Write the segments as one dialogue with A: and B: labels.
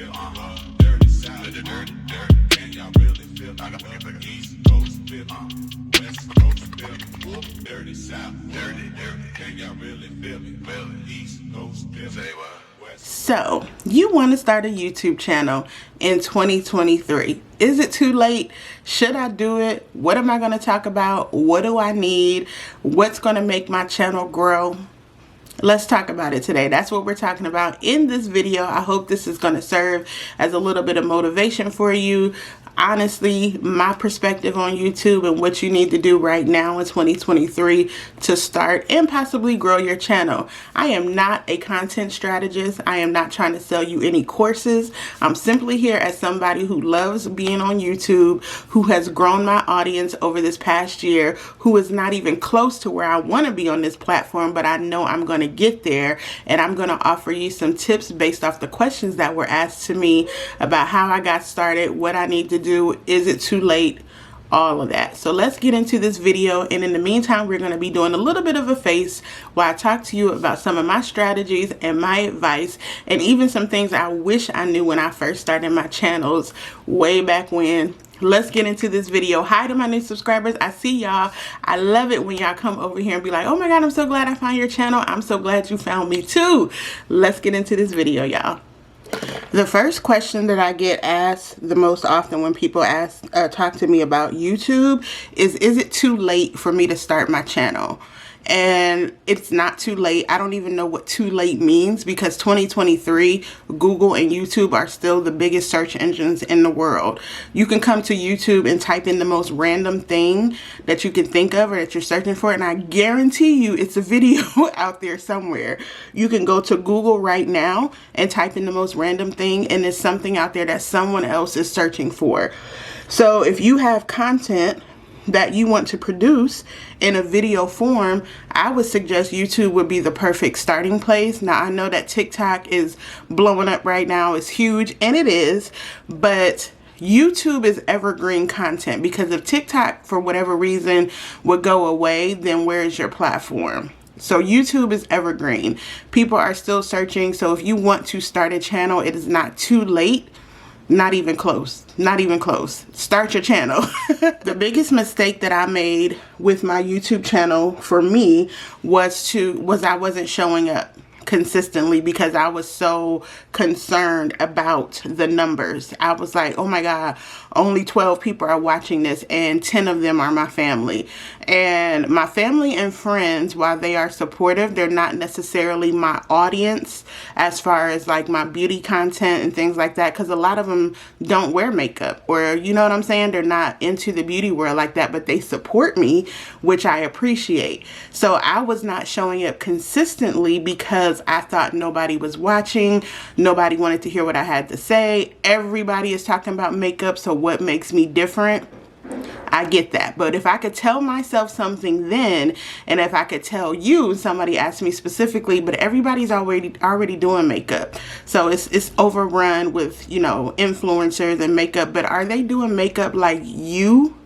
A: feel? Dirty South, dirty, can y'all really feel? I got the East Coast feel, West Coast feel. Dirty South, dirty, can y'all really feel me? Feel it, East Coast feel. Say what?
B: So, you want to start a YouTube channel in 2023. Is it too late? Should I do it? What am I going to talk about? What do I need? What's going to make my channel grow? Let's talk about it today. That's what we're talking about in this video. I hope this is going to serve as a little bit of motivation for you. Honestly, my perspective on YouTube and what you need to do right now in 2023 to start and possibly grow your channel. I am not a content strategist. I am not trying to sell you any courses. I'm simply here as somebody who loves being on YouTube, who has grown my audience over this past year, who is not even close to where I want to be on this platform, but I know I'm going to get there, and I'm going to offer you some tips based off the questions that were asked to me about how I got started, what I need to do, is it too late, all of that. So let's get into this video, and in the meantime we're going to be doing a little bit of a face while I talk to you about some of my strategies and my advice, and even some things I wish I knew when I first started my channels way back when. Let's get into this video. Hi to my new subscribers. I see y'all. I love it when y'all come over here and be like, oh my God, I'm so glad I found your channel. I'm so glad you found me too. Let's get into this video, y'all. The first question that I get asked the most often when people talk to me about YouTube is it too late for me to start my channel? And it's not too late. I don't even know what too late means, because 2023, Google and YouTube are still the biggest search engines in the world. You can come to YouTube and type in the most random thing that you can think of or that you're searching for, and I guarantee you it's a video out there somewhere. You can go to Google right now and type in the most random thing, and there's something out there that someone else is searching for. So if you have content that you want to produce in a video form, I would suggest YouTube would be the perfect starting place. Now, I know that TikTok is blowing up right now. It's huge, and it is, but YouTube is evergreen content, because if TikTok, for whatever reason, would go away, then where is your platform? So YouTube is evergreen. People are still searching. So if you want to start a channel, it is not too late. Not even close. Not even close. Start your channel. The biggest mistake that I made with my YouTube channel for me was I wasn't showing up consistently, because I was so concerned about the numbers. I was like, oh my God, only 12 people are watching this, and 10 of them are my family. And my family and friends, while they are supportive, they're not necessarily my audience as far as like my beauty content and things like that, because a lot of them don't wear makeup, or you know what I'm saying, they're not into the beauty world like that, but they support me, which I appreciate. So I was not showing up consistently because I thought nobody was watching, nobody wanted to hear what I had to say. Everybody is talking about makeup, so what makes me different? I get that. But if I could tell myself something then, and if I could tell you, somebody asked me specifically, but everybody's already doing makeup. So it's overrun with, you know, influencers and makeup, but are they doing makeup like you?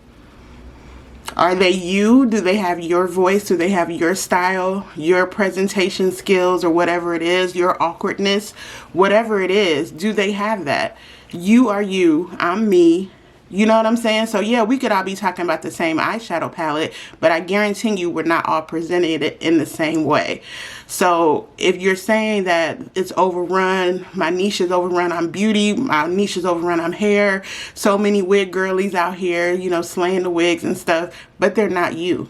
B: Are they you? Do they have your voice? Do they have your style, your presentation skills, or whatever it is, your awkwardness, whatever it is? Do they have that? You are you. I'm me. You know what I'm saying? So yeah, we could all be talking about the same eyeshadow palette, but I guarantee you we're not all presented it in the same way. So if you're saying that it's overrun, my niche is overrun on beauty, my niche is overrun on hair, so many wig girlies out here, you know, slaying the wigs and stuff, but they're not you.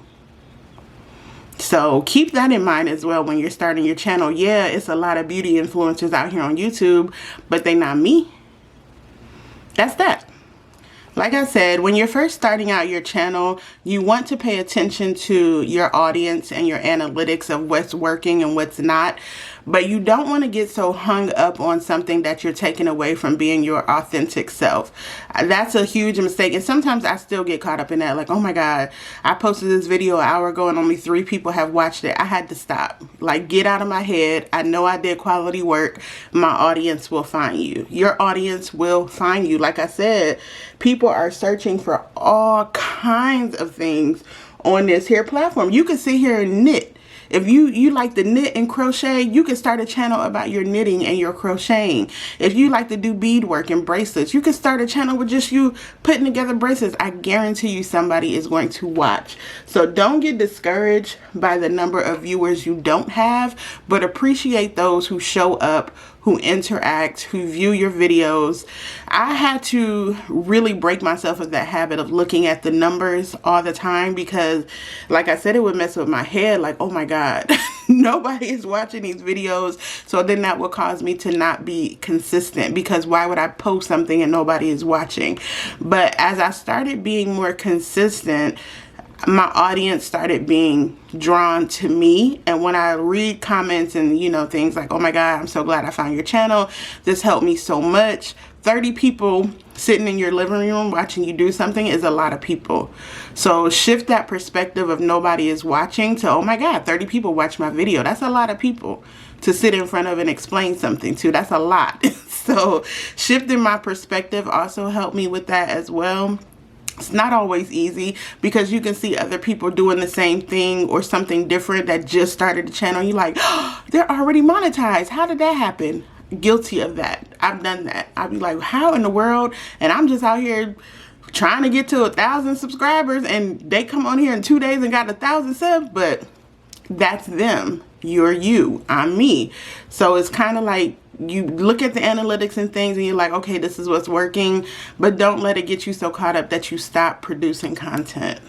B: So keep that in mind as well when you're starting your channel. Yeah, it's a lot of beauty influencers out here on YouTube, but they not me. That's that. Like I said, when you're first starting out your channel, you want to pay attention to your audience and your analytics of what's working and what's not. But you don't want to get so hung up on something that you're taking away from being your authentic self. That's a huge mistake. And sometimes I still get caught up in that. Like, oh my God, I posted this video an hour ago and only 3 people have watched it. I had to stop. Like, get out of my head. I know I did quality work. My audience will find you. Your audience will find you. Like I said, people are searching for all kinds of things on this here platform. You can sit here and knit. If you like to knit and crochet, you can start a channel about your knitting and your crocheting. If you like to do beadwork and bracelets, you can start a channel with just you putting together bracelets. I guarantee you somebody is going to watch. So don't get discouraged by the number of viewers you don't have, but appreciate those who show up, who interact, who view your videos. I had to really break myself of that habit of looking at the numbers all the time, because like I said, it would mess with my head, like, oh my God, nobody is watching these videos. So then that would cause me to not be consistent, because why would I post something and nobody is watching? But as I started being more consistent, my audience started being drawn to me. And when I read comments and, you know, things like, oh my God, I'm so glad I found your channel, this helped me so much. 30 people sitting in your living room watching you do something is a lot of people. So shift that perspective of nobody is watching to, oh my God, 30 people watch my video. That's a lot of people to sit in front of and explain something to. That's a lot. So shifting my perspective also helped me with that as well. It's not always easy, because you can see other people doing the same thing or something different that just started the channel. You're like, oh, they're already monetized. How did that happen? Guilty of that. I've done that. I'd be like, how in the world? And I'm just out here trying to get to 1,000 subscribers, and they come on here in 2 days and got 1,000 subs. But that's them. You're you. I'm me. So it's kind of like, you look at the analytics and things and you're like, okay, this is what's working, but don't let it get you so caught up that you stop producing content.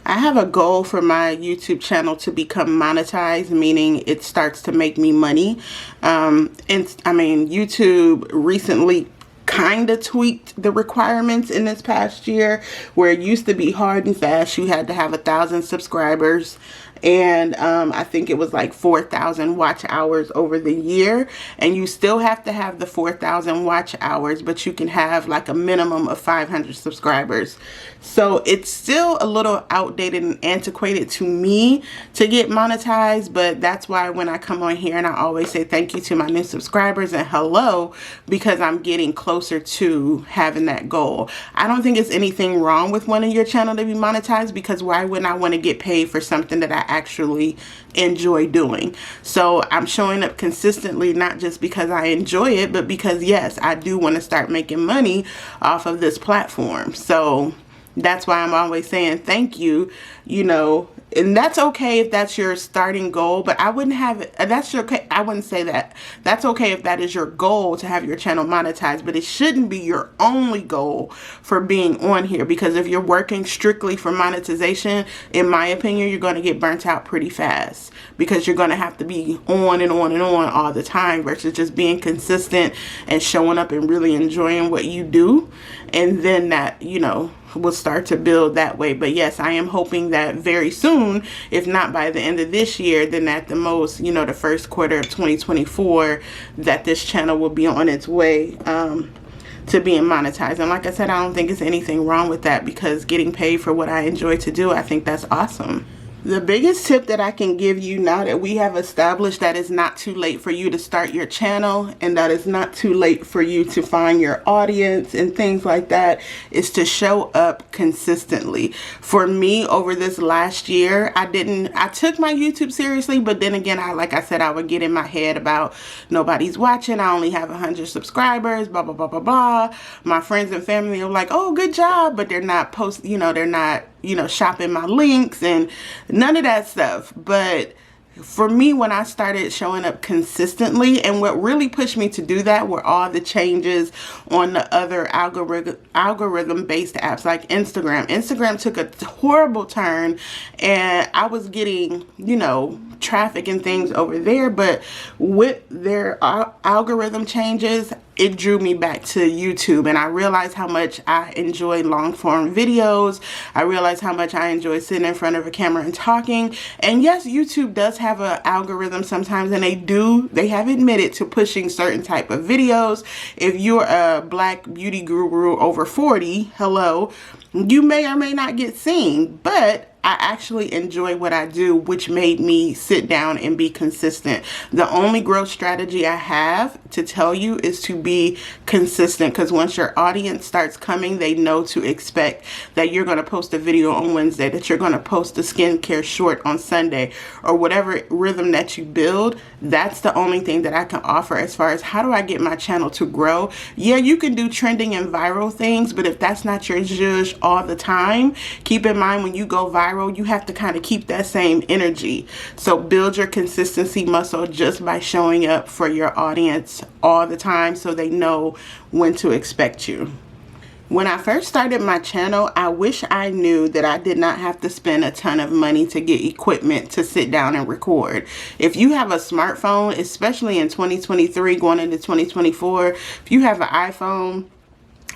B: I have a goal for my YouTube channel to become monetized, meaning it starts to make me money. And I mean, YouTube recently kind of tweaked the requirements in this past year, where it used to be hard and fast. You had to have 1,000 subscribers, and I think it was like 4,000 watch hours over the year, and you still have to have the 4,000 watch hours, but you can have like a minimum of 500 subscribers. So it's still a little outdated and antiquated to me to get monetized, but that's why when I come on here and I always say thank you to my new subscribers and hello, because I'm getting closer to having that goal. I don't think it's anything wrong with wanting your channel to be monetized, because why wouldn't I want to get paid for something that I actually enjoy doing? So I'm showing up consistently, not just because I enjoy it, but because yes, I do want to start making money off of this platform. So that's why I'm always saying thank you, you know, and that's okay if that's your starting goal, but I wouldn't have it. I wouldn't say that. That's okay if that is your goal to have your channel monetized, but it shouldn't be your only goal for being on here, because if you're working strictly for monetization, in my opinion, you're going to get burnt out pretty fast, because you're going to have to be on and on and on all the time versus just being consistent and showing up and really enjoying what you do. And then that, you know, will start to build that way. But yes, I am hoping that very soon, if not by the end of this year, then at the most, you know, the first quarter of 2024, that this channel will be on its way to being monetized. And like I said, I don't think there's anything wrong with that, because getting paid for what I enjoy to do, I think that's awesome. The biggest tip that I can give you, now that we have established that it's not too late for you to start your channel and that it's not too late for you to find your audience and things like that, is to show up consistently. For me, over this last year, I took my YouTube seriously, but then again, like I said, I would get in my head about nobody's watching. I only have 100 subscribers, blah, blah, blah, blah, blah. My friends and family are like, oh, good job. But they're not they're not, you know, shopping my links and none of that stuff. But for me, when I started showing up consistently, and what really pushed me to do that were all the changes on the other algorithm based apps like Instagram. Instagram took a horrible turn, and I was getting, you know, traffic and things over there, but with their algorithm changes, it drew me back to YouTube, and I realized how much I enjoy long form videos. I realized how much I enjoy sitting in front of a camera and talking. And yes, YouTube does have an algorithm sometimes, and they have admitted to pushing certain type of videos. If you're a black beauty guru over 40, hello, You may or may not get seen, but I actually enjoy what I do, which made me sit down and be consistent. The only growth strategy I have to tell you is to be consistent, because once your audience starts coming, they know to expect that you're going to post a video on Wednesday, that you're going to post a skincare short on Sunday, or whatever rhythm that you build. That's the only thing that I can offer as far as how do I get my channel to grow. Yeah, you can do trending and viral things, but if that's not your zhuzh all the time, keep in mind when you go viral, you have to kind of keep that same energy. So build your consistency muscle just by showing up for your audience all the time so they know when to expect you. When I first started my channel, I wish I knew that I did not have to spend a ton of money to get equipment to sit down and record. If you have a smartphone, especially in 2023 going into 2024, if you have an iPhone,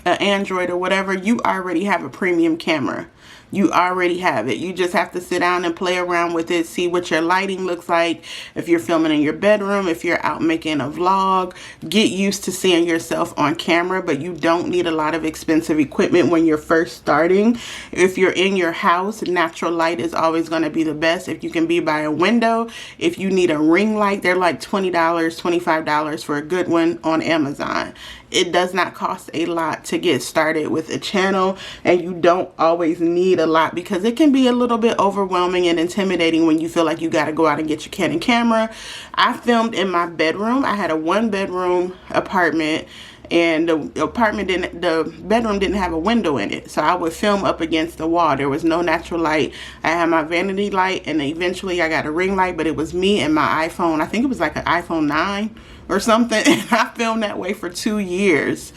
B: an Android, or whatever, you already have a premium camera. You already have it. You just have to sit down and play around with it, see what your lighting looks like. If you're filming in your bedroom, if you're out making a vlog, get used to seeing yourself on camera, but you don't need a lot of expensive equipment when you're first starting. If you're in your house, natural light is always going to be the best. If you can be by a window, if you need a ring light, they're like $20, $25 for a good one on Amazon. It does not cost a lot to get started with a channel, and you don't always need a lot because it can be a little bit overwhelming and intimidating when you feel like you got to go out and get your Canon camera. I filmed in my bedroom. I had a 1-bedroom apartment, and the bedroom didn't have a window in it, so I would film up against the wall. There was no natural light. I had my vanity light, and eventually I got a ring light, but it was me and my iPhone. I think it was like an iPhone 9 or something, and I filmed that way for 2 years.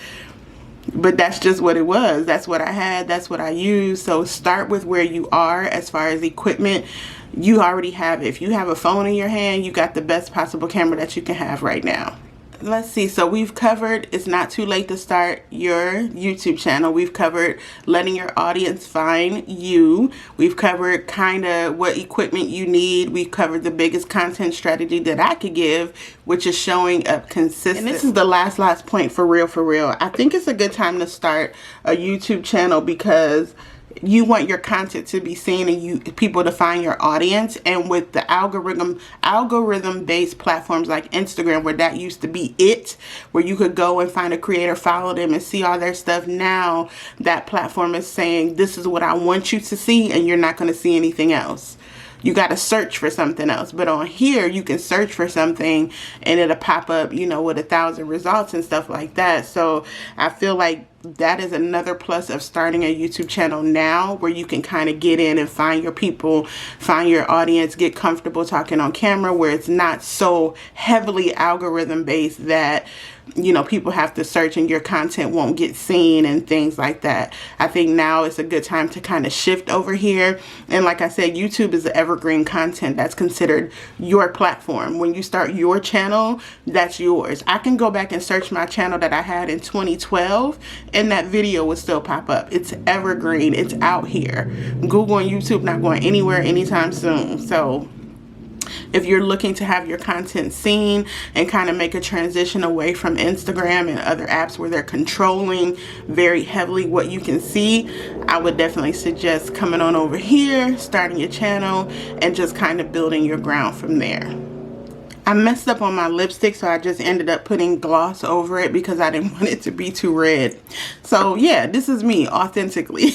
B: But that's just what it was. That's what I had. That's what I used. So start with where you are as far as equipment. You already have it. If you have a phone in your hand, you got the best possible camera that you can have right now. Let's see, so we've covered it's not too late to start your YouTube channel. We've covered letting your audience find you. We've covered kind of what equipment you need. We've covered the biggest content strategy that I could give, which is showing up consistent. And this is the last point for real. I think it's a good time to start a YouTube channel because you want your content to be seen and people to find your audience. And with the algorithm based platforms like Instagram, where that used to be it, where you could go and find a creator, follow them and see all their stuff, now that platform is saying this is what I want you to see and you're not going to see anything else. You got to search for something else. But on here, you can search for something and it'll pop up, you know, with 1,000 results and stuff like that. So I feel like that is another plus of starting a YouTube channel now, where you can kind of get in and find your people, find your audience, get comfortable talking on camera, where it's not so heavily algorithm based that, you know, people have to search and your content won't get seen and things like that. I think now is a good time to kind of shift over here. And like I said, YouTube is the evergreen content that's considered your platform. When you start your channel, that's yours. I can go back and search my channel that I had in 2012 and that video would still pop up. It's evergreen. It's out here. Google and YouTube not going anywhere anytime soon. So if you're looking to have your content seen and kind of make a transition away from Instagram and other apps where they're controlling very heavily what you can see, I would definitely suggest coming on over here, starting your channel, and just kind of building your ground from there. I messed up on my lipstick, so I just ended up putting gloss over it because I didn't want it to be too red. So yeah, this is me authentically.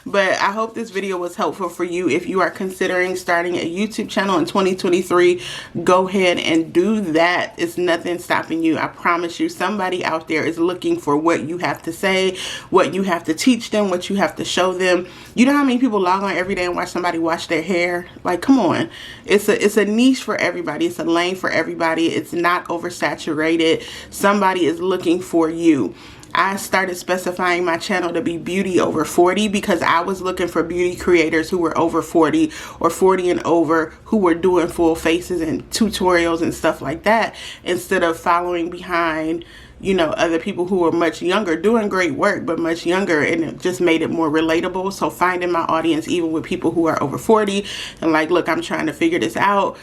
B: But I hope this video was helpful for you. If you are considering starting a YouTube channel in 2023, go ahead and do that. It's nothing stopping you. I promise you, somebody out there is looking for what you have to say, what you have to teach them, what you have to show them. You know how many people log on every day and watch somebody wash their hair? Like, come on. It's a niche for everybody. It's a lane for everybody. It's not oversaturated. Somebody is looking for you. I started specifying my channel to be beauty over 40 because I was looking for beauty creators who were over 40 or 40 and over, who were doing full faces and tutorials and stuff like that, instead of following behind, you know, other people who are much younger, doing great work, but much younger, and it just made it more relatable. So finding my audience, even with people who are over 40 and like, look, I'm trying to figure this out.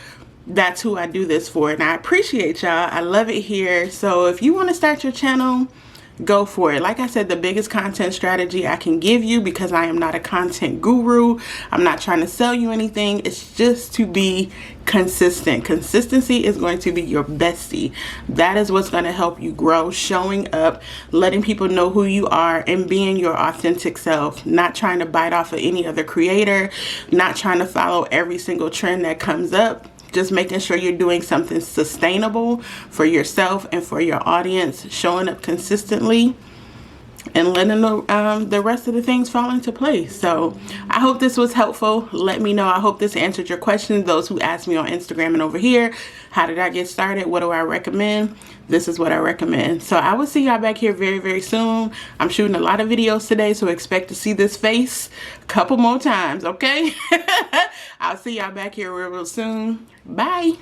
B: That's who I do this for, and I appreciate y'all. I love it here. So if you want to start your channel, go for it. Like I said, the biggest content strategy I can give you, because I am not a content guru, I'm not trying to sell you anything, it's just to be consistent. Consistency is going to be your bestie. That is what's going to help you grow. Showing up, letting people know who you are, and being your authentic self. Not trying to bite off of any other creator, not trying to follow every single trend that comes up. Just making sure you're doing something sustainable for yourself and for your audience, showing up consistently, and letting the rest of the things fall into place. So I hope this was helpful. Let me know. I hope this answered your questions. Those who asked me on Instagram and over here, how did I get started? What do I recommend? This is what I recommend. So I will see y'all back here very, very soon. I'm shooting a lot of videos today, so expect to see this face a couple more times, okay? I'll see y'all back here real, real soon. Bye.